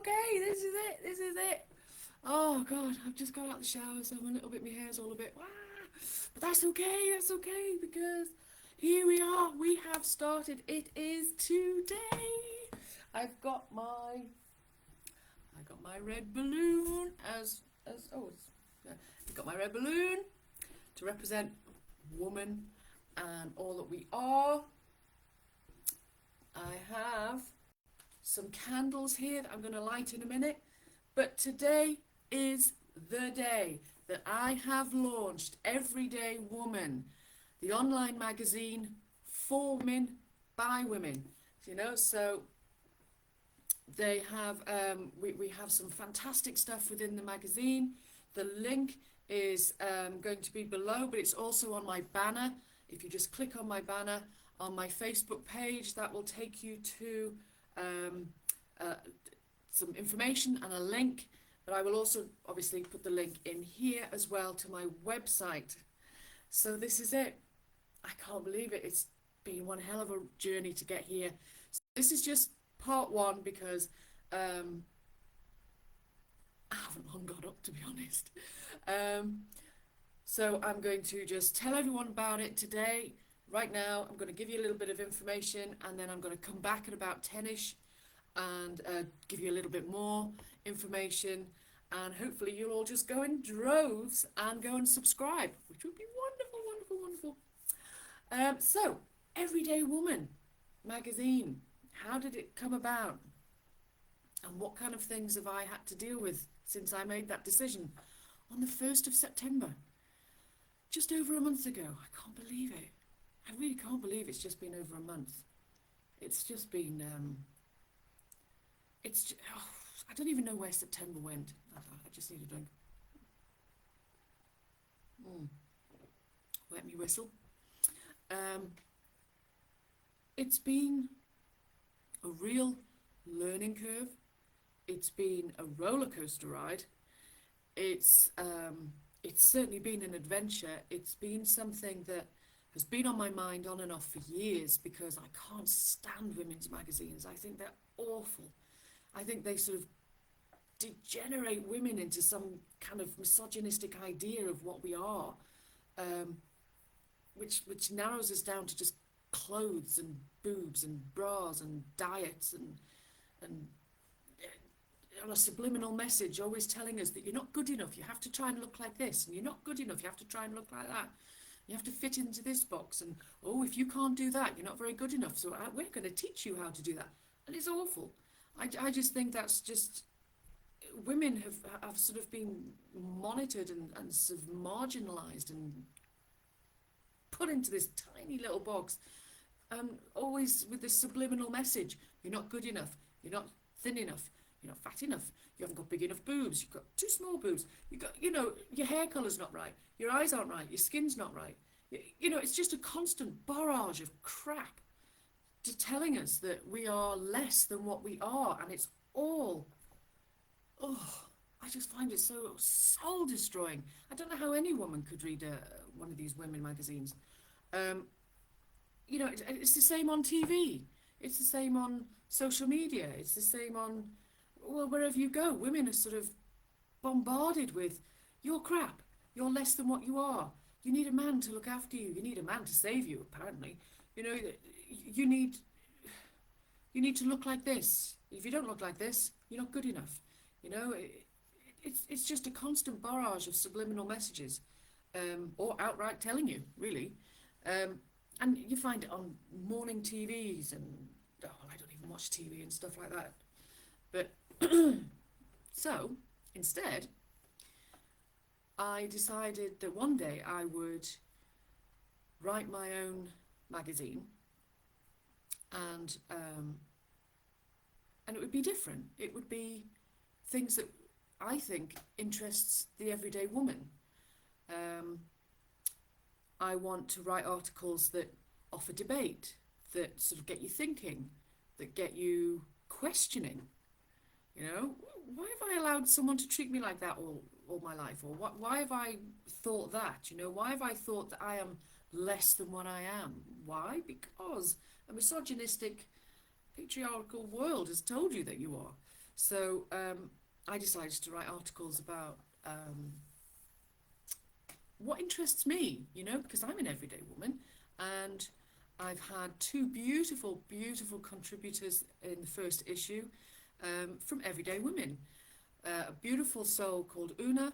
okay. This is it. This is it. Oh God, I've just got out of the shower, so I'm a little bit. My hair's all a bit. But that's okay. That's okay because here we are. We have started. It is today. I've got my. I got my red balloon as oh, yeah. I've got my red balloon to represent woman and all that we are. I have some candles here that I'm going to light in a minute. But today is the day that I have launched Everyday Woman, the online magazine for women by women. So they have we have some fantastic stuff within the magazine. The link is going to be below, but it's also on my banner. If you just click on my banner on my Facebook page, that will take you to uh, some information and a link. But I will also obviously put the link in here as well to my website. So this is it. I can't believe it. It's been one hell of a journey to get here. So this is just part one because I haven't long got up, to be honest. So I'm going to just tell everyone about it today. Right now, I'm going to give you a little bit of information, and then I'm going to come back at about 10ish and give you a little bit more information, and hopefully you'll all just go in droves and go and subscribe, which would be wonderful, wonderful, wonderful. So, Everyday Woman magazine, how did it come about? And what kind of things have I had to deal with since I made that decision on the 1st of September? Just over a month ago. I can't believe it. I really can't believe it's just been over a month. It's just been, I don't even know where September went. I just need a drink. Let me whistle. It's been a real learning curve. It's been a roller coaster ride. It's certainly been an adventure. It's been something that has been on my mind on and off for years because I can't stand women's magazines. I think they're awful. I think they sort of degenerate women into some kind of misogynistic idea of what we are, which narrows us down to just clothes and boobs and bras and diets and on a subliminal message always telling us that you're not good enough, you have to try and look like this, and you're not good enough, you have to try and look like that. You have to fit into this box, and oh, if you can't do that, you're not very good enough, so we're going to teach you how to do that. And it's awful. I just think that's just women have sort of been monitored and sort of marginalized and put into this tiny little box, always with this subliminal message: you're not good enough, you're not thin enough, you're not fat enough, you haven't got big enough boobs, you've got too small boobs, you got, your hair colour's not right, your eyes aren't right, your skin's not right. It's just a constant barrage of crap to telling us that we are less than what we are, and it's all, oh, I just find it so soul destroying. I don't know how any woman could read one of these women magazines. Um, it's the same on TV. It's the same on social media. It's the same on, well, wherever you go. Women are sort of bombarded with, you're crap. You're less than what you are. You need a man to look after you. You need a man to save you, apparently. You need to look like this. If you don't look like this, you're not good enough. It's just a constant barrage of subliminal messages, or outright telling you, really. And you find it on morning TVs, and I don't even watch TV and stuff like that. But so instead, I decided that one day I would write my own magazine, and it would be different. It would be things that I think interests the everyday woman. I want to write articles that offer debate, that sort of get you thinking, that get you questioning. Why have I allowed someone to treat me like that all my life? Or why have I thought that? Why have I thought that I am less than what I am? Why? Because a misogynistic, patriarchal world has told you that you are. So I decided to write articles about what interests me, you know, because I'm an everyday woman, and I've had two beautiful, beautiful contributors in the first issue from everyday women. A beautiful soul called Una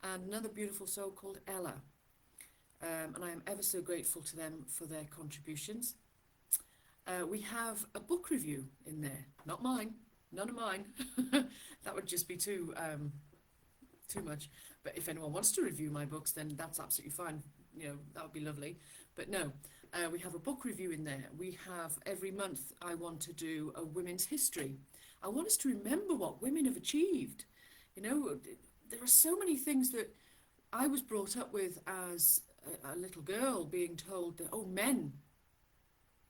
and another beautiful soul called Ella. And I am ever so grateful to them for their contributions. We have a book review in there, not mine, none of mine. That would just be too much. But if anyone wants to review my books, then that's absolutely fine. You know, that would be lovely. But no, we have a book review in there. We have every month I want to do a women's history. I want us to remember what women have achieved. You know, there are so many things that I was brought up with as a little girl, being told that, oh, men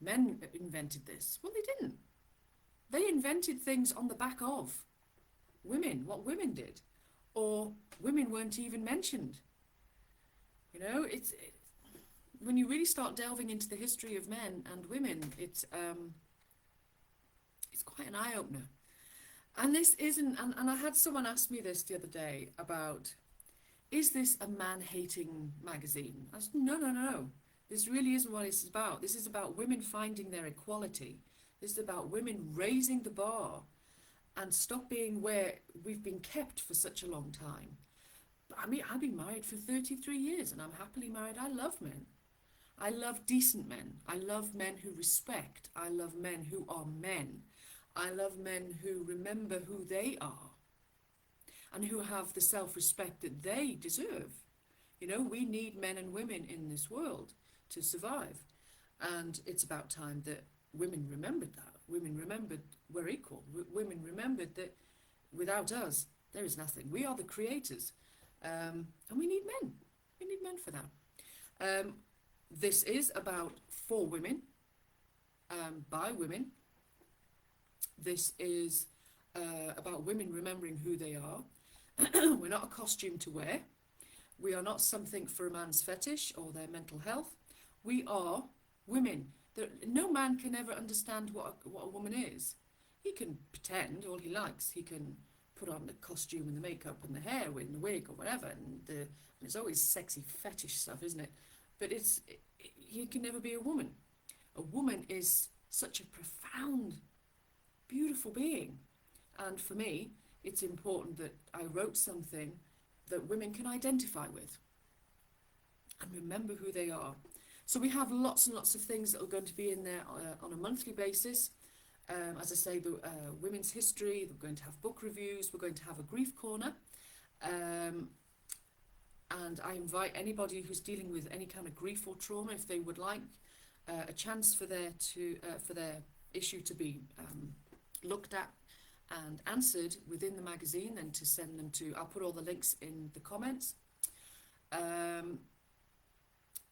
invented this. Well, they didn't. They invented things on the back of women, what women did, or women weren't even mentioned. You know, when you really start delving into the history of men and women, it's quite an eye-opener. And this isn't, and I had someone ask me this the other day about, is this a man-hating magazine? I said, no, no, no. This really isn't what it's about. This is about women finding their equality. This is about women raising the bar and stop being where we've been kept for such a long time. I mean, I've been married for 33 years and I'm happily married. I love men. I love decent men. I love men who respect. I love men who are men. I love men who remember who they are and who have the self-respect that they deserve. You know, we need men and women in this world to survive. And it's about time that women remembered that. Women remembered we're equal. Women remembered that without us, there is nothing. We are the creators. And we need men. We need men for that. This is about for women, by women. This is about women remembering who they are. We're not a costume to wear. We are not something for a man's fetish or their mental health. We are women. No man can ever understand what a woman is. He can pretend all he likes. He can put on the costume and the makeup and the hair and the wig or whatever. And it's always sexy fetish stuff, isn't it? But he can never be a woman. A woman is such a profound, beautiful being. And for me, it's important that I wrote something that women can identify with and remember who they are. So we have lots and lots of things that are going to be in there on a monthly basis. As I say, the women's history, we're going to have book reviews, we're going to have a grief corner. And I invite anybody who's dealing with any kind of grief or trauma, if they would like a chance for their issue to be looked at and answered within the magazine, then to send them to, I'll put all the links in the comments.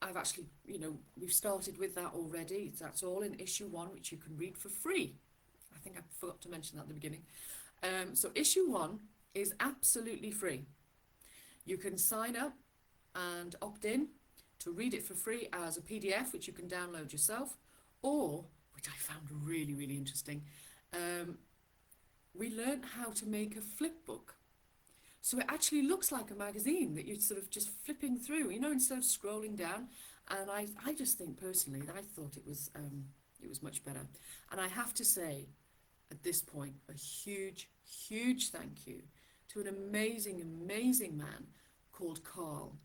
I've actually, you know, we've started with that already. That's all in issue 1, which you can read for free. I think I forgot to mention that at the beginning. So issue 1 is absolutely free. You can sign up and opt in to read it for free as a PDF, which you can download yourself, or, which I found really, really interesting, we learned how to make a flip book. So it actually looks like a magazine that you're sort of just flipping through, you know, instead of scrolling down. And I just think personally that I thought it was much better. And I have to say, at this point, a huge, huge thank you to an amazing, amazing man called Carl,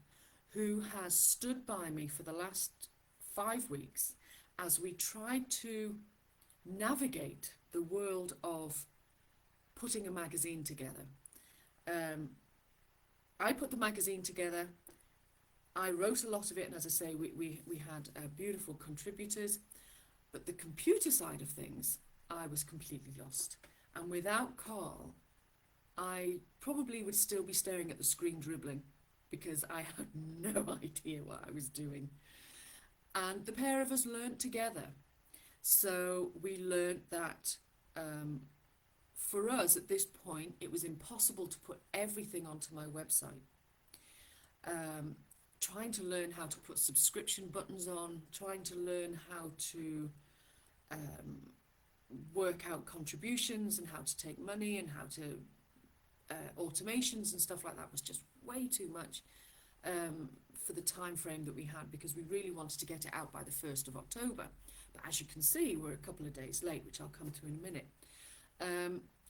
who has stood by me for the last 5 weeks as we tried to navigate the world of putting a magazine together. I put the magazine together. I wrote a lot of it, and as I say, we had beautiful contributors, but the computer side of things, I was completely lost. And without Carl, I probably would still be staring at the screen dribbling, because I had no idea what I was doing. And the pair of us learnt together. So we learnt that for us at this point, it was impossible to put everything onto my website. Trying to learn how to put subscription buttons on, trying to learn how to work out contributions and how to take money and how to automations and stuff like that was just way too much for the time frame that we had, because we really wanted to get it out by the 1st of October. But as you can see, we're a couple of days late, which I'll come to in a minute.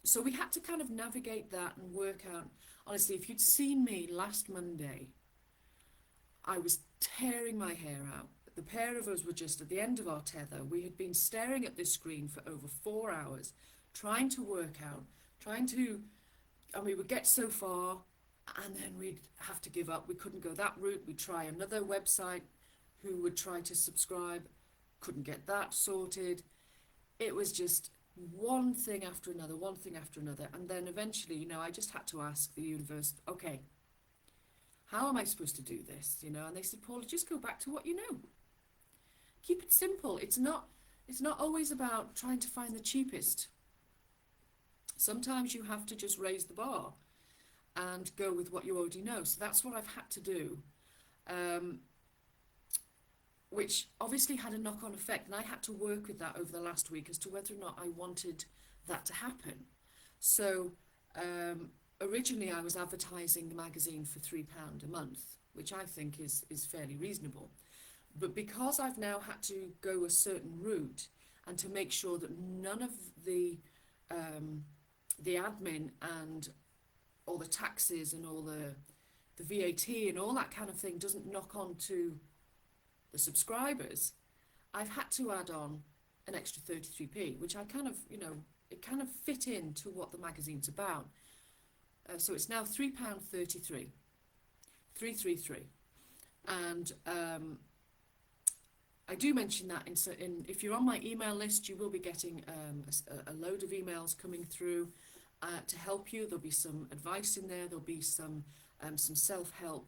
So we had to kind of navigate that and work out. Honestly, if you'd seen me last Monday, I was tearing my hair out. The pair of us were just at the end of our tether. We had been staring at this screen for over 4 hours, trying to work out, and we would get so far, and then we'd have to give up. We couldn't go that route. We'd try another website who would try to subscribe, couldn't get that sorted. It was just one thing after another, one thing after another. And then eventually, you know, I just had to ask the universe, okay, how am I supposed to do this? You know, and they said, Paula, just go back to what you know. Keep it simple. It's not always about trying to find the cheapest. Sometimes you have to just raise the bar and go with what you already know. So that's what I've had to do, which obviously had a knock-on effect. And I had to work with that over the last week as to whether or not I wanted that to happen. So originally I was advertising the magazine for £3 a month, which I think is fairly reasonable. But because I've now had to go a certain route and to make sure that none of the admin and all the taxes and all the VAT and all that kind of thing doesn't knock on to the subscribers, I've had to add on an extra 33p, which I kind of, you know, it kind of fit into what the magazine's about. So it's now £3.33, 333. And I do mention that if you're on my email list, you will be getting a load of emails coming through to help you. There'll be some advice in there. There'll be some self-help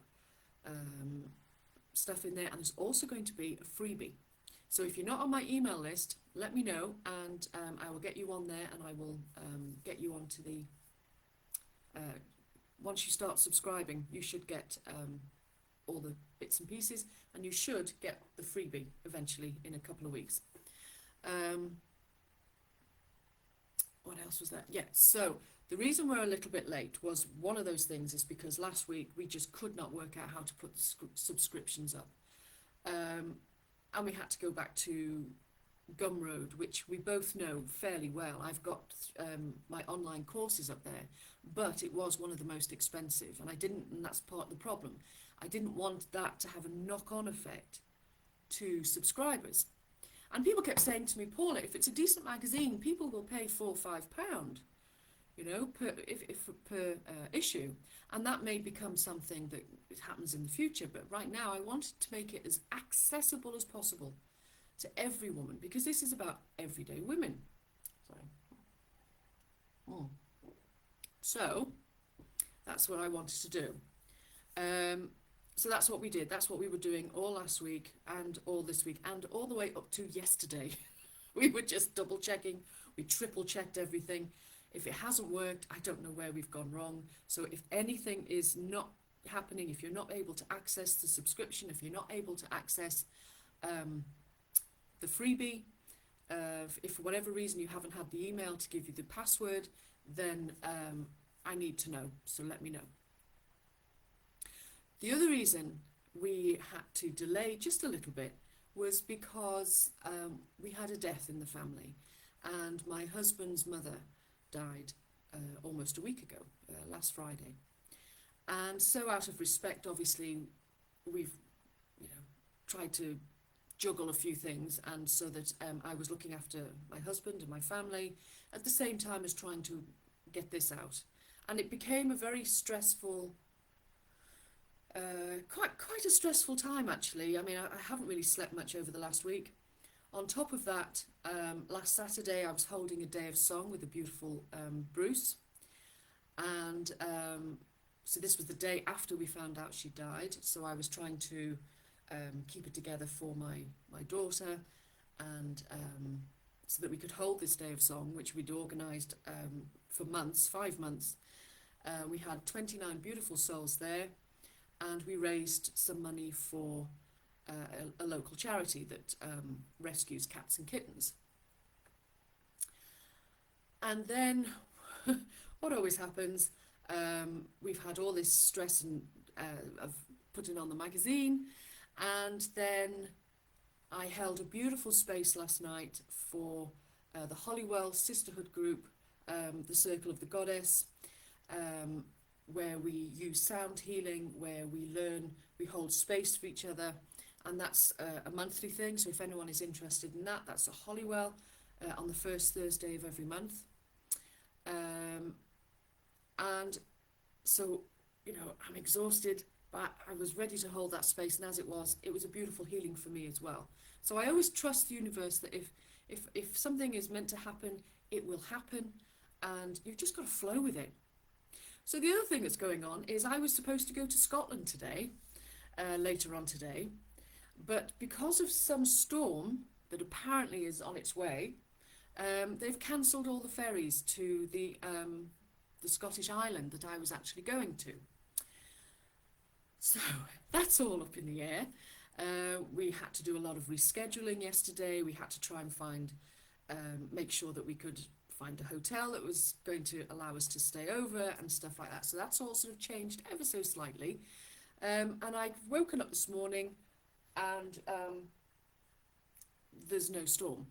stuff in there. And there's also going to be a freebie. So if you're not on my email list, let me know, and I will get you on there, and I will get you onto the... once you start subscribing, you should get all the bits and pieces, and you should get the freebie eventually in a couple of weeks. What else was that? Yeah, so the reason we're a little bit late was one of those things is because last week we just could not work out how to put the subscriptions up. And we had to go back to Gumroad, which we both know fairly well. I've got my online courses up there, but it was one of the most expensive, and and that's part of the problem. I didn't want that to have a knock-on effect to subscribers. And people kept saying to me, Paula, if it's a decent magazine, people will pay £4 or £5, you know, per issue. And that may become something that happens in the future. But right now, I wanted to make it as accessible as possible to every woman, because this is about everyday women. So that's what I wanted to do. So that's what we did. That's what we were doing all last week and all this week and all the way up to yesterday. We were just double checking. We triple checked everything. If it hasn't worked, I don't know where we've gone wrong. So if anything is not happening, if you're not able to access the subscription, if you're not able to access the freebie, if for whatever reason you haven't had the email to give you the password, then I need to know. So let me know. The other reason we had to delay just a little bit was because we had a death in the family, and my husband's mother died almost a week ago, last Friday. And so out of respect, obviously, we've tried to juggle a few things, and so that I was looking after my husband and my family at the same time as trying to get this out. And it became a very stressful, quite a stressful time, actually. I mean, I haven't really slept much over the last week. On top of that, last Saturday I was holding a day of song with the beautiful Bruce, and so this was the day after we found out she died, so I was trying to keep it together for my daughter, and so that we could hold this day of song, which we'd organised for months, 5 months. We had 29 beautiful souls there, and we raised some money for a local charity that rescues cats and kittens. And then what always happens, we've had all this stress and of putting on the magazine, and then I held a beautiful space last night for the Hollywell Sisterhood group, the Circle of the Goddess, where we use sound healing, where we learn, we hold space for each other, and that's a monthly thing. So if anyone is interested in that, that's a Hollywell on the first Thursday of every month. And so, you know, I'm exhausted, but I was ready to hold that space, and as it was a beautiful healing for me as well. So I always trust the universe that if something is meant to happen, it will happen, and you've just got to flow with it. So the other thing that's going on is I was supposed to go to Scotland today, later on today, but because of some storm that apparently is on its way, they've cancelled all the ferries to the Scottish island that I was actually going to. So that's all up in the air. We had to do a lot of rescheduling yesterday. We had to try and find, make sure that we could find a hotel that was going to allow us to stay over and stuff like that. So that's all sort of changed ever so slightly. And I've woken up this morning and there's no storm.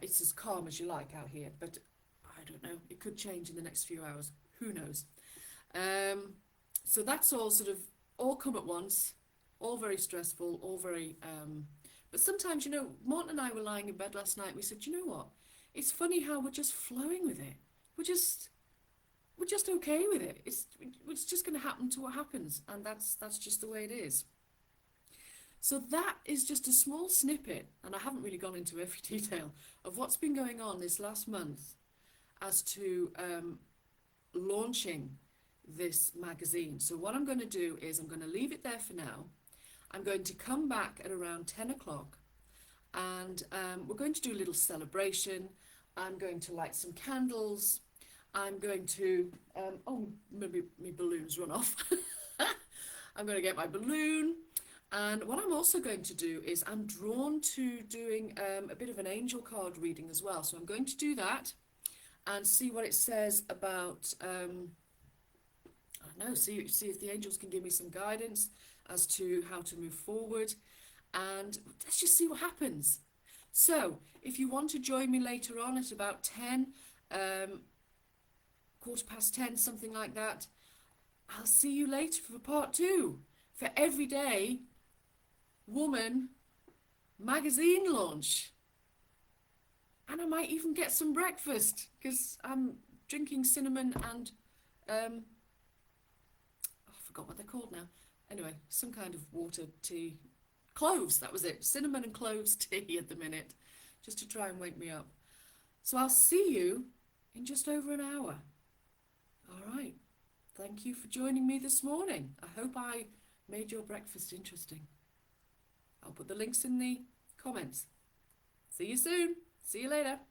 It's as calm as you like out here, but I don't know, it could change in the next few hours. Who knows? So that's all sort of all come at once, all very stressful, all very, but sometimes, you know, Morton and I were lying in bed last night. We said, you know what? It's funny how we're just flowing with it. We're just okay with it. It's just going to happen to what happens, and that's just the way it is. So that is just a small snippet, and I haven't really gone into every detail of what's been going on this last month as to launching this magazine. So what I'm going to do is I'm going to leave it there for now. I'm going to come back at around 10 o'clock, and we're going to do a little celebration. I'm going to light some candles. I'm going to, oh, maybe my balloons run off. I'm going to get my balloon. And what I'm also going to do is I'm drawn to doing a bit of an angel card reading as well. So I'm going to do that and see what it says about, I don't know, see if the angels can give me some guidance as to how to move forward. And let's just see what happens. So if you want to join me later on at about 10, 10:15, something like that, I'll see you later for part 2 for Everyday Woman magazine launch. And I might even get some breakfast because I'm drinking cinnamon and I forgot what they're called now. Anyway, some kind of water tea. Cloves, that was it. Cinnamon and cloves tea at the minute, just to try and wake me up. So I'll see you in just over an hour. All right. Thank you for joining me this morning. I hope I made your breakfast interesting. I'll put the links in the comments. See you soon. See you later.